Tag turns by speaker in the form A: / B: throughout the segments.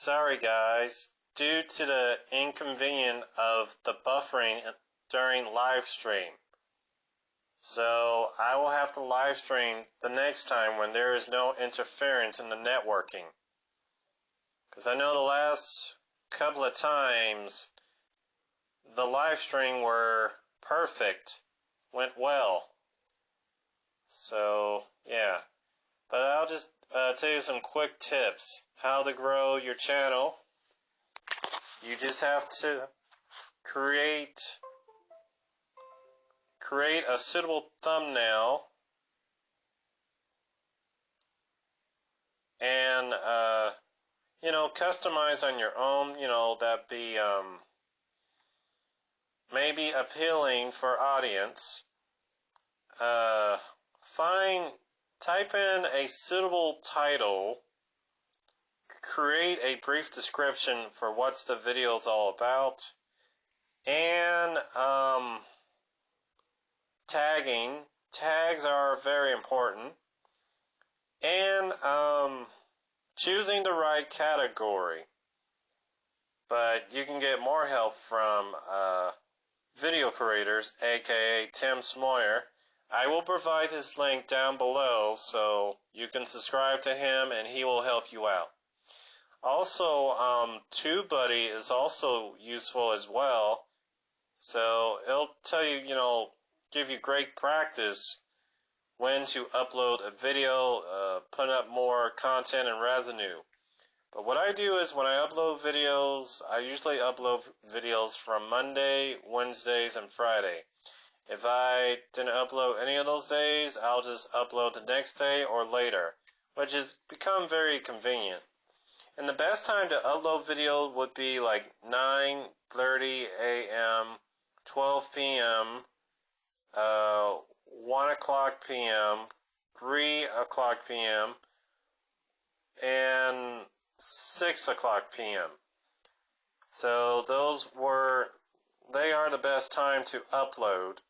A: Sorry guys, due to the inconvenience of the buffering during live stream. So I will have to live stream the next time when there is no interference in the networking. Because I know the last couple of times the live stream were perfect, went well. So yeah, but I'll just tell you some quick tips how to grow your channel. You just have to create a suitable thumbnail and customize on your own, that be maybe appealing for audience. Type in a suitable title, create a brief description for what's the video is all about, and tagging. Tags are very important, and choosing the right category. But you can get more help from video creators, aka Tim Schmoyer. I will provide his link down below so you can subscribe to him and he will help you out. Also, TubeBuddy is also useful as well. So it'll tell you, give you great practice when to upload a video, put up more content and revenue. But what I do is when I upload videos, I usually upload videos from Monday, Wednesdays, and Friday. If I didn't upload any of those days, I'll just upload the next day or later, which has become very convenient. And the best time to upload video would be like 9:30 a.m., 12 p.m., 1 o'clock p.m., 3 o'clock p.m., and 6 o'clock p.m. So they are the best time to upload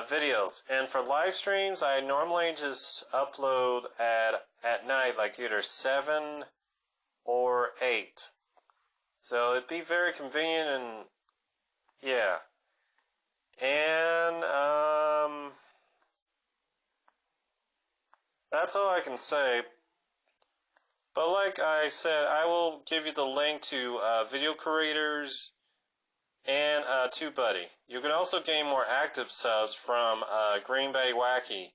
A: videos. And for live streams, I normally just upload at night, like either 7 or 8. So it'd be very convenient, and yeah. And that's all I can say. But like I said, I will give you the link to video creators and TubeBuddy. You can also gain more active subs from Green Bay Wacky.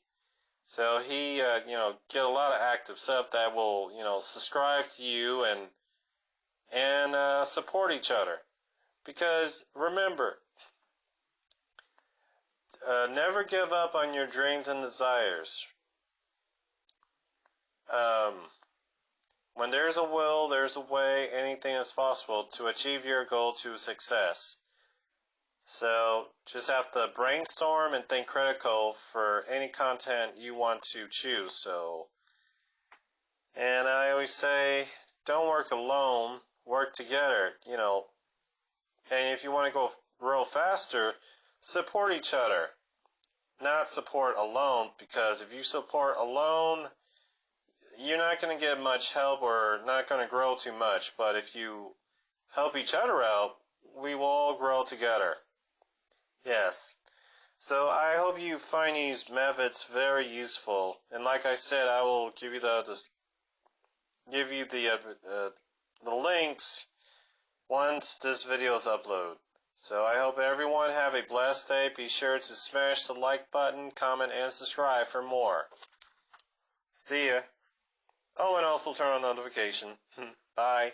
A: So he, get a lot of active sub that will, subscribe to you and support each other. Because remember, never give up on your dreams and desires. When there's a will, there's a way. Anything is possible to achieve your goal to success. So just have to brainstorm and think critical for any content you want to choose. And I always say, don't work alone, work together, And if you want to go real faster, support each other, not support alone, because if you support alone, you're not going to get much help or not going to grow too much. But if you help each other out, we will all grow together. Yes. So I hope you find these methods very useful. And like I said, I will give you the links once this video is uploaded. So I hope everyone have a blessed day. Be sure to smash the like button, comment, and subscribe for more. See ya. Oh, and also turn on notification. Bye.